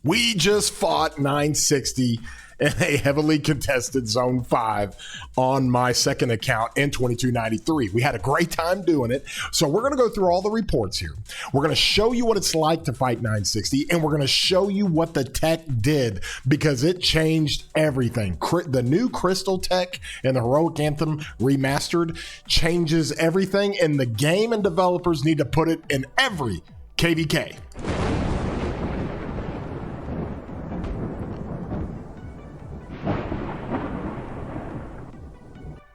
We just fought 960 in a heavily contested Zone 5 on my second account in 2293. We had a great time doing it. So we're going to go through all the reports here. We're going to show you what it's like to fight 960, and we're going to show you what the tech did because it changed everything. The new Crystal tech and the Heroic Anthem remastered changes everything, and the game and developers need to put it in every KvK.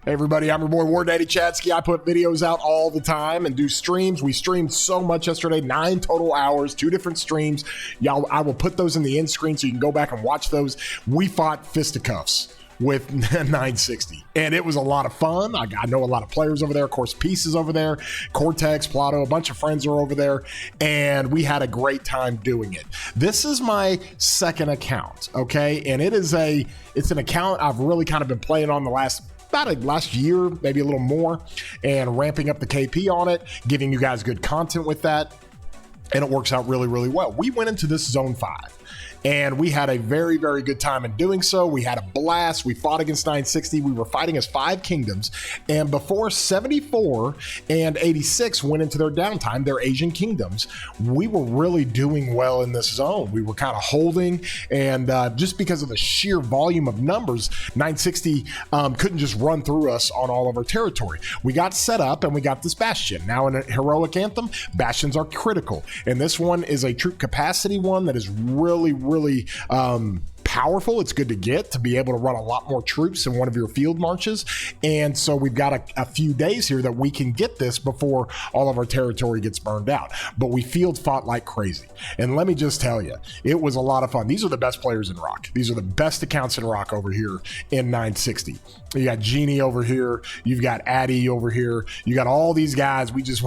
Hey everybody, I'm your boy War Daddy Chatsky. I put videos out all the time and do streams. We streamed so much yesterday, 9 total hours, 2 different streams. Y'all, I will put those in the end screen so you can go back and watch those. We fought fisticuffs with 960, and it was a lot of fun. I know a lot of players over there. Of course, Peace is over there, Cortex, Plato, a bunch of friends are over there, and we had a great time doing it. This is my second account, okay, and it's an account I've really kind of been playing on the last year, maybe a little more, and ramping up the KP on it, giving you guys good content with that, and it works out really, really well. We went into this Zone 5, and we had a very, very good time in doing so. We had a blast. We fought against 960. We were fighting as 5 kingdoms, and before 74 and 86 went into their downtime, their Asian kingdoms, we were really doing well in this zone. We were kind of holding, and just because of the sheer volume of numbers, 960 couldn't just run through us on all of our territory. We got set up, and we got this Bastion. Now in a Heroic Anthem, Bastions are critical, and this one is a troop capacity one that is really powerful. It's good to get to be able to run a lot more troops in one of your field marches, and so we've got a few days here that we can get this before all of our territory gets burned out. But we field fought like crazy, and let me just tell you, it was a lot of fun. These are the best players in Rock. These are the best accounts in Rock over here in 960. You got Genie over here, you've got Addy over here, you got all these guys we just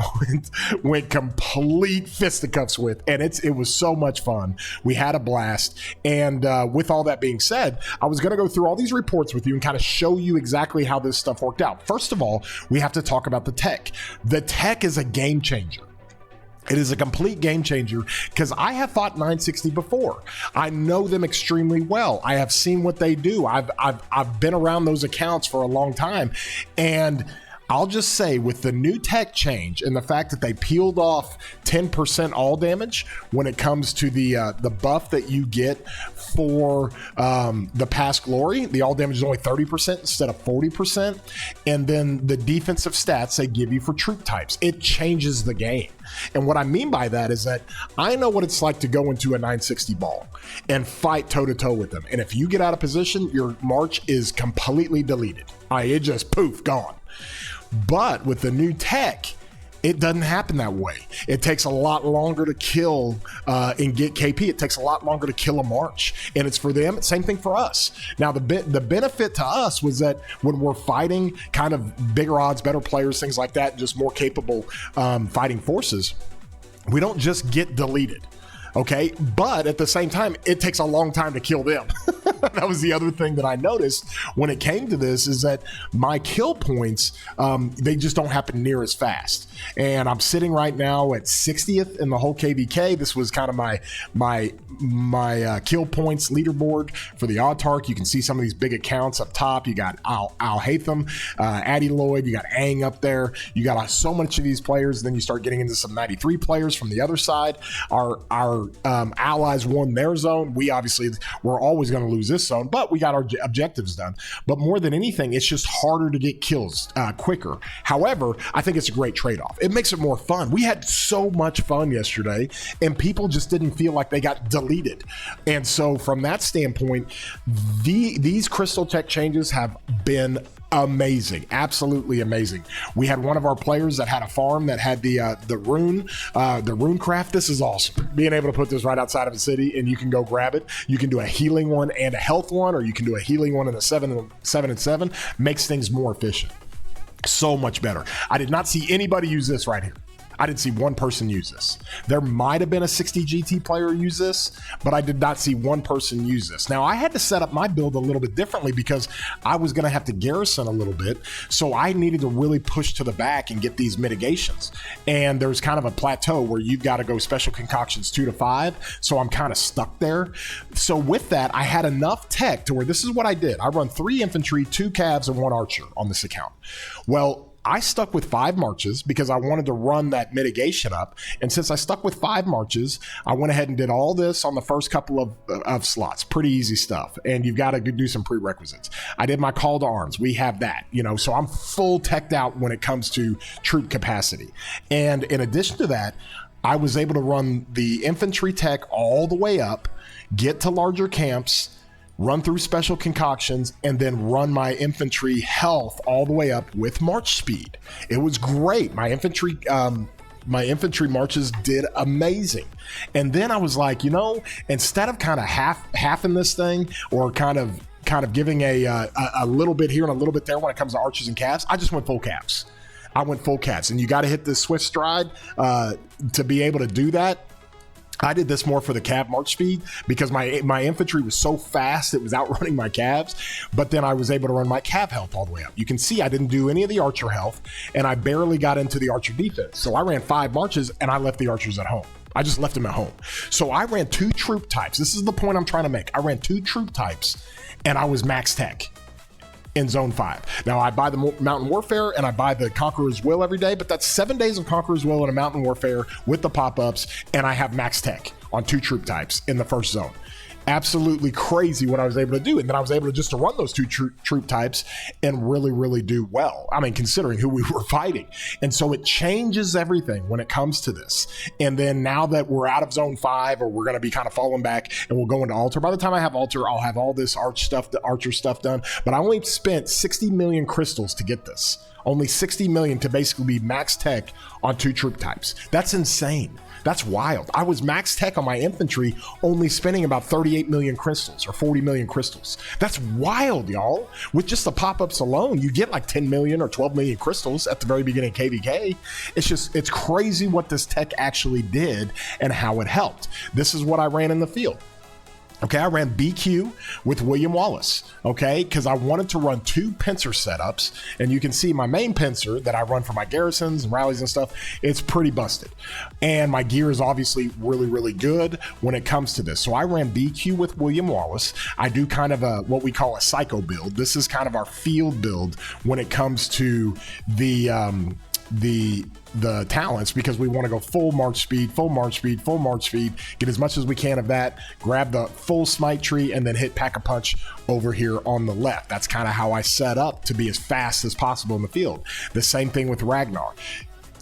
went complete fisticuffs with, and it was so much fun. We had a blast, and with all that being said, I was going to go through all these reports with you and kind of show you exactly how this stuff worked out. First of all, we have to talk about the tech. The tech is a game changer. It is a complete game changer because I have fought 960 before. I know them extremely well. I have seen what they do. I've been around those accounts for a long time, and I'll just say with the new tech change and the fact that they peeled off 10% all damage when it comes to the buff that you get for the past glory, the all damage is only 30% instead of 40%. And then the defensive stats they give you for troop types, it changes the game. And what I mean by that is that I know what it's like to go into a 960 ball and fight toe to toe with them. And if you get out of position, your march is completely deleted. It just poof, gone. But with the new tech, it doesn't happen that way. It takes a lot longer to kill and get KP. It takes a lot longer to kill a march, and it's for them. Same thing for us. Now, the benefit to us was that when we're fighting kind of bigger odds, better players, things like that, just more capable fighting forces, we don't just get deleted. Okay, but at the same time, it takes a long time to kill them. That was the other thing that I noticed when it came to this, is that my kill points, they just don't happen near as fast. And I'm sitting right now at 60th in the whole KvK. This was kind of my kill points leaderboard for the Autarch. You can see some of these big accounts up top. You got Al Hatham, Addy Lloyd, you got Aang up there. You got so much of these players. Then you start getting into some 93 players from the other side. Our allies won their zone. We're always going to lose this zone, but we got our objectives done. But more than anything, it's just harder to get kills quicker. However, I think it's a great trade-off. It makes it more fun. We had so much fun yesterday, and people just didn't feel like they got deleted. And so from that standpoint, these crystal tech changes have been amazing, absolutely amazing. We had one of our players that had a farm that had the rune craft. This is awesome. Being able to put this right outside of a city and you can go grab it. You can do a healing one and a health one, or you can do a healing one and a 7 makes things more efficient. So much better. I did not see anybody use this right here. I didn't see one person use this. There might have been a 60 GT player use this, but I did not see one person use this. Now, I had to set up my build a little bit differently because I was going to have to garrison a little bit, so I needed to really push to the back and get these mitigations. And there's kind of a plateau where you've got to go special concoctions 2 to 5, so I'm kind of stuck there. So with that, I had enough tech to where this is what I did. I run 3 infantry, 2 cavs, and 1 archer on this account. Well, I stuck with 5 marches because I wanted to run that mitigation up. And since I stuck with 5 marches, I went ahead and did all this on the first couple of slots. Pretty easy stuff. And you've got to do some prerequisites. I did my call to arms. We have that, so I'm full teched out when it comes to troop capacity. And in addition to that, I was able to run the infantry tech all the way up, get to larger camps, run through special concoctions, and then run my infantry health all the way up with march speed. It was great. My infantry marches did amazing. And then I was like, instead of kind of halving this thing or kind of giving a little bit here and a little bit there when it comes to archers and calves, I just went full calves. I went full calves, and you got to hit this swift stride to be able to do that. I did this more for the cav march speed because my infantry was so fast it was outrunning my calves, but then I was able to run my cav health all the way up. You can see I didn't do any of the archer health, and I barely got into the archer defense. So I ran 5 marches and I left the archers at home. I just left them at home. So I ran 2 troop types. This is the point I'm trying to make. I ran 2 troop types and I was max tech in zone 5. Now I buy the Mountain Warfare and I buy the Conqueror's Will every day, but that's 7 days of Conqueror's Will and a Mountain Warfare with the pop-ups, and I have max tech on 2 troop types in the first zone. Absolutely crazy what I was able to do. And then I was able to just to run those 2 troop types and really, really do well. I mean, considering who we were fighting. And so it changes everything when it comes to this. And then now that we're out of zone 5, or we're going to be kind of falling back and we'll go into altar. By the time I have altar, I'll have all this archer stuff done. But I only spent 60 million crystals to get this. Only 60 million to basically be max tech on 2 troop types. That's insane. That's wild. I was max tech on my infantry, only spending about 38 million crystals or 40 million crystals. That's wild, y'all. With just the pop-ups alone, you get like 10 million or 12 million crystals at the very beginning of KvK. It's crazy what this tech actually did and how it helped. This is what I ran in the field. Okay, I ran BQ with William Wallace, okay, because I wanted to run 2 pincer setups, and you can see my main pincer that I run for my garrisons and rallies and stuff, it's pretty busted. And my gear is obviously really, really good when it comes to this. So I ran BQ with William Wallace. I do kind of what we call a psycho build. This is kind of our field build when it comes to the talents, because we want to go full march speed, get as much as we can of that, grab the full smite tree, and then hit pack a punch over here on the left. That's kind of how I set up to be as fast as possible in the field. The same thing with Ragnar.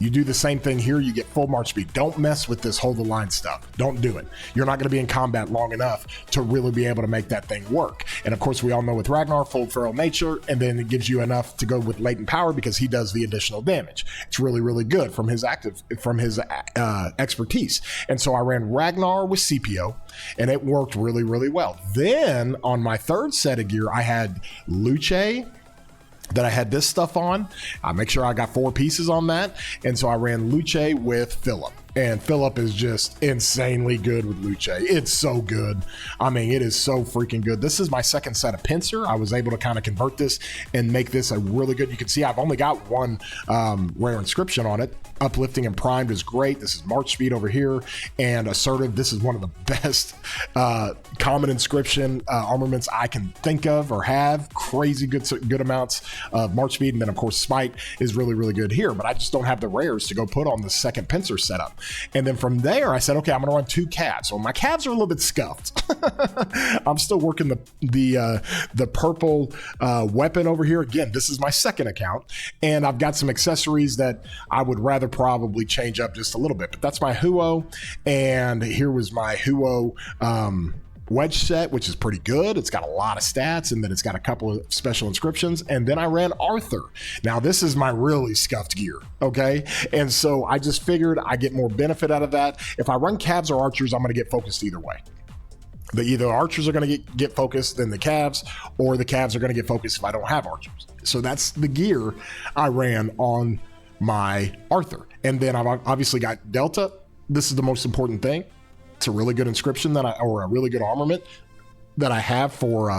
You do the same thing here, you get full march speed. Don't mess with this hold the line stuff. Don't do it. You're not going to be in combat long enough to really be able to make that thing work. And of course, we all know with Ragnar, full feral nature, and then it gives you enough to go with latent power because he does the additional damage. It's really, really good from his expertise. And so I ran Ragnar with CPO, and it worked really, really well. Then on my 3rd set of gear, I had Luce, that I had this stuff on. I make sure I got 4 pieces on that. And so I ran Luce with Philip. And Philip is just insanely good with Luce. It's so good. I mean, it is so freaking good. This is my 2nd set of pincer. I was able to kind of convert this and make this a really good, you can see I've only got 1 rare inscription on it. Uplifting and primed is great. This is march speed over here, and assertive. This is one of the best common inscription armaments I can think of or have. Crazy good amounts of march speed. And then of course smite is really, really good here, but I just don't have the rares to go put on the 2nd pincer setup. And then from there, I said, okay, I'm going to run 2 calves. So my calves are a little bit scuffed. I'm still working the purple weapon over here. Again, this is my 2nd account, and I've got some accessories that I would rather probably change up just a little bit. But that's my Huo, and here was my Huo wedge set, which is pretty good. It's got a lot of stats, and then it's got a couple of special inscriptions. And then I ran Arthur. Now this is my really scuffed gear, okay? And so I just figured I get more benefit out of that. If I run calves or archers, I'm going to get focused either way. Either archers are going to get focused than the calves, or the calves are going to get focused if I don't have archers. So that's the gear I ran on my Arthur. And then I've obviously got Delta. This is the most important thing. It's a really good inscription or a really good armament that I have for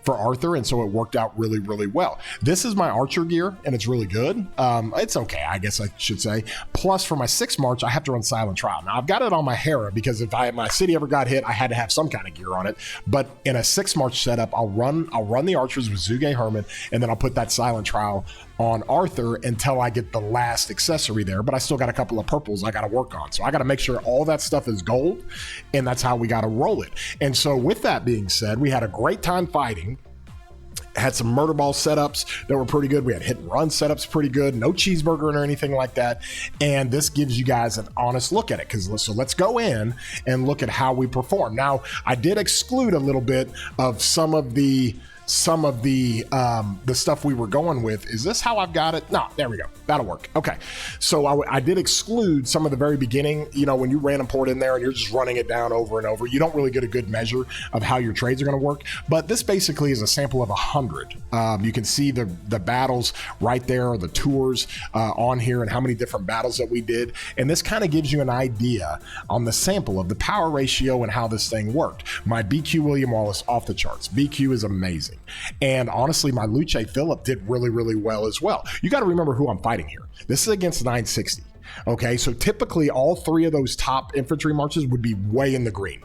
Arthur, and so it worked out really, really well. This is my archer gear, and it's really good. It's okay, I guess I should say. Plus, for my 6th March, I have to run Silent Trial. Now, I've got it on my Hera because if my city ever got hit, I had to have some kind of gear on it. But in a 6th March setup, I'll run the archers with Zuge Herman, and then I'll put that Silent Trial on Arthur until I get the last accessory there. But I still got a couple of purples I got to work on. So I got to make sure all that stuff is gold, and that's how we got to roll it. And so with that being said, we had a great time fighting. Had some murder ball setups that were pretty good. We had hit and run setups pretty good. No cheeseburger or anything like that. And this gives you guys an honest look at it. So let's go in and look at how we perform. Now, I did exclude a little bit of some of the stuff we were going with. Is this how I've got it? No, there we go. That'll work. Okay. So I did exclude some of the very beginning, when you random port in there and you're just running it down over and over, you don't really get a good measure of how your trades are going to work. But this basically is a sample of 100. You can see the battles right there, or the tours on here, and how many different battles that we did. And this kind of gives you an idea on the sample of the power ratio and how this thing worked. My BQ William Wallace, off the charts. BQ is amazing. And honestly, my Luce Phillip did really, really well as well. You got to remember who I'm fighting here. This is against 960. Okay, so typically all 3 of those top infantry marches would be way in the green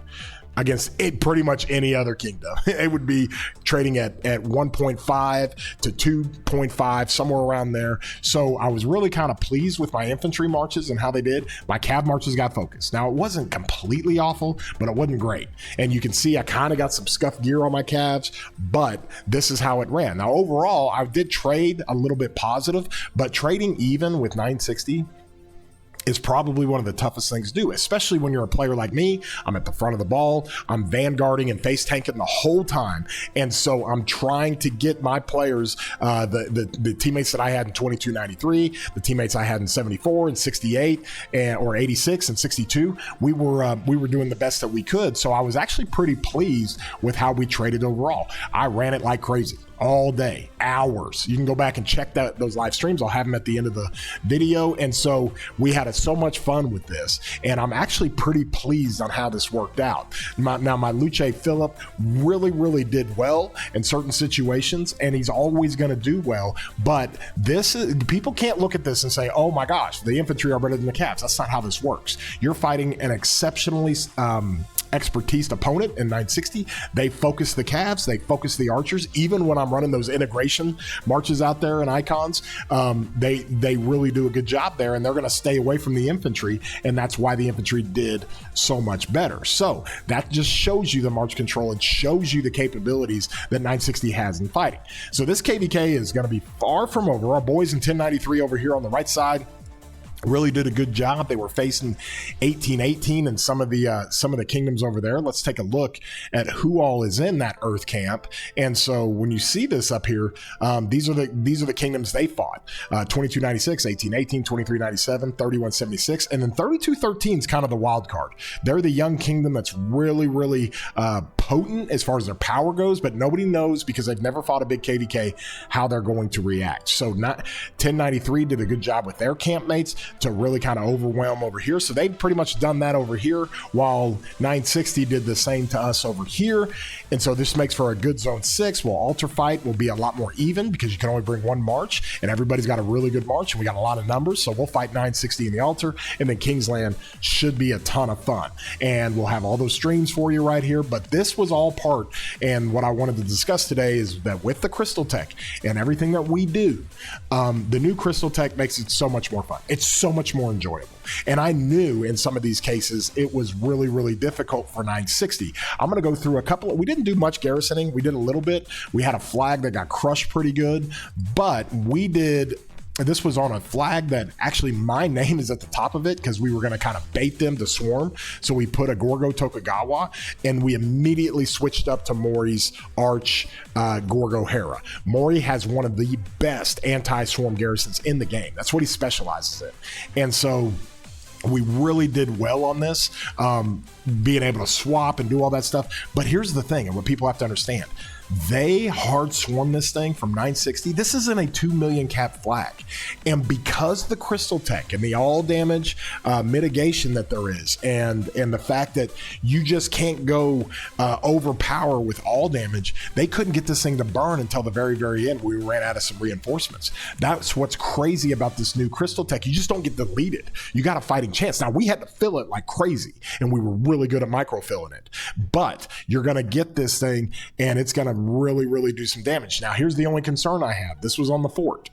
against pretty much any other kingdom. It would be trading at 1.5 to 2.5, somewhere around there. So I was really kind of pleased with my infantry marches and how they did. My cav marches got focused. Now, it wasn't completely awful, but it wasn't great. And you can see I kind of got some scuffed gear on my calves, but this is how it ran. Now, overall, I did trade a little bit positive, but trading even with 960 is probably one of the toughest things to do, especially when you're a player like me. I'm at the front of the ball. I'm vanguarding and face tanking the whole time. And so I'm trying to get my players, the teammates that I had in 2293, the teammates I had in 74 and 68 or 86 and 62, we were doing the best that we could. So I was actually pretty pleased with how we traded overall. I ran it like crazy all day, hours. You can go back and check those live streams. I'll have them at the end of the video. And so we had so much fun with this, and I'm actually pretty pleased on how this worked out. Now my Luce Phillip really, really did well in certain situations, and he's always going to do well. But people can't look at this and say, oh my gosh, the infantry are better than the cavs. That's not how this works. You're fighting an exceptionally expertise opponent in 960. They focus the cavs, they focus the archers. Even when I'm running those integration marches out there and icons, they really do a good job there, and they're going to stay away from the infantry, and that's why the infantry did so much better. So that just shows you the march control. It shows you the capabilities that 960 has in fighting. So this KvK is going to be far from over. Our boys in 1093 over here on the right side really did a good job. They were facing 1818 and some of the kingdoms over there. Let's take a look at who all is in that Earth camp. And so when you see this up here, these are the kingdoms they fought. 2296, 1818, 2397, 3176, and then 3213 is kind of the wild card. They're the young kingdom that's really, really potent as far as their power goes, but nobody knows, because they've never fought a big KvK, how they're going to react. So 1093 did a good job with their campmates to really kind of overwhelm over here. So they've pretty much done that over here, while 960 did the same to us over here. And so this makes for a good zone 6. Well, altar fight will be a lot more even, because you can only bring one march, and everybody's got a really good march, and we got a lot of numbers. So we'll fight 960 in the altar, and then Kingsland should be a ton of fun. And we'll have all those streams for you right here. But this was all part, and what I wanted to discuss today is that with the Crystal Tech and everything that we do, the new Crystal Tech makes it so much more fun. It's so much more enjoyable. And I knew in some of these cases it was really, really difficult for 960. I'm going to go through a couple. We didn't do much garrisoning. We did a little bit. We had a flag that got crushed pretty good, but this was on a flag that actually my name is at the top of it, because we were going to kind of bait them to swarm. So we put a Gorgo Tokugawa, and we immediately switched up to Mori's Arch Gorgo Hera. Mori has one of the best anti-swarm garrisons in the game. That's what he specializes in. And so we really did well on this, being able to swap and do all that stuff. But here's the thing, and what people have to understand. They hard swarm this thing from 960. This isn't a 2 million cap flag. And because the crystal tech and the all damage mitigation that there is, and the fact that you just can't go overpower with all damage, they couldn't get this thing to burn until the very, very end. We ran out of some reinforcements. That's what's crazy about this new crystal tech. You just don't get deleted. You got a fighting chance. Now, we had to fill it like crazy, and we were really good at micro filling it. But you're going to get this thing, and it's going to really, really do some damage. Now, here's the only concern I have. This was on the fort.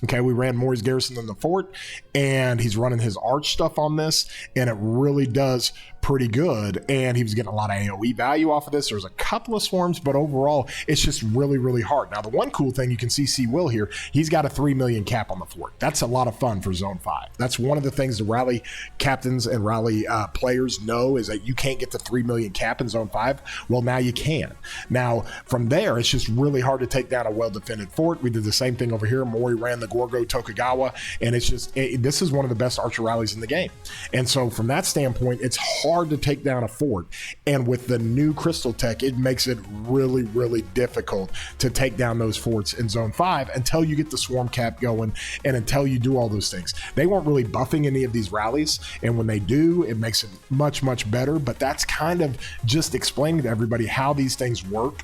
Okay, we ran Maury's Garrison in the fort, and he's running his arch stuff on this, and it really does pretty good. And he was getting a lot of AoE value off of this. There's a couple of swarms, but overall, it's just really, really hard. Now, the one cool thing you can see Will here, he's got a 3 million cap on the fort. That's a lot of fun for Zone 5. That's one of the things the rally captains and rally players know, is that you can't get to 3 million cap in Zone 5. Well, now you can. Now, from there, it's just really hard to take down a well-defended fort. We did the same thing over here. Maury ran the Gorgo Tokugawa, and it's just, this is one of the best archer rallies in the game. And so from that standpoint, it's hard to take down a fort. And with the new crystal tech, it makes it really, really difficult to take down those forts in Zone 5 until you get the swarm cap going and until you do all those things. They weren't really buffing any of these rallies, and when they do, it makes it much, much better. But that's kind of just explaining to everybody how these things work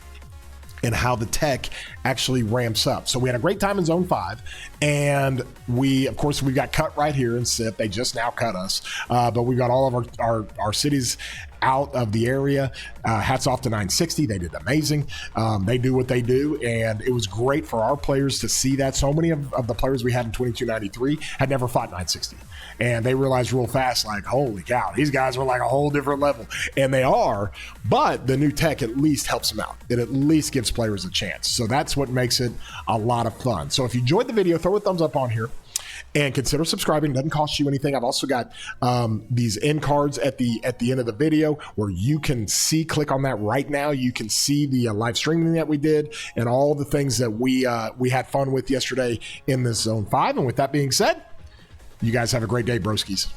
and how the tech actually ramps up. So we had a great time in Zone 5, and we got cut right here in SIP. They just now cut us, but we got all of our cities out of the area. Hats off to 960. They did amazing. They do what they do, and it was great for our players to see that. So many of the players we had in 2293 had never fought 960, and they realized real fast, like, holy cow, these guys were like a whole different level. And they are, but the new tech at least helps them out. It at least gives players a chance. So that's what makes it a lot of fun. So if you enjoyed the video, throw a thumbs up on here and consider subscribing. It doesn't cost you anything. I've also got these end cards at the end of the video where you can click on that right now. You can see the live streaming that we did and all the things that we had fun with yesterday in this Zone 5. And with that being said, you guys have a great day, broskies.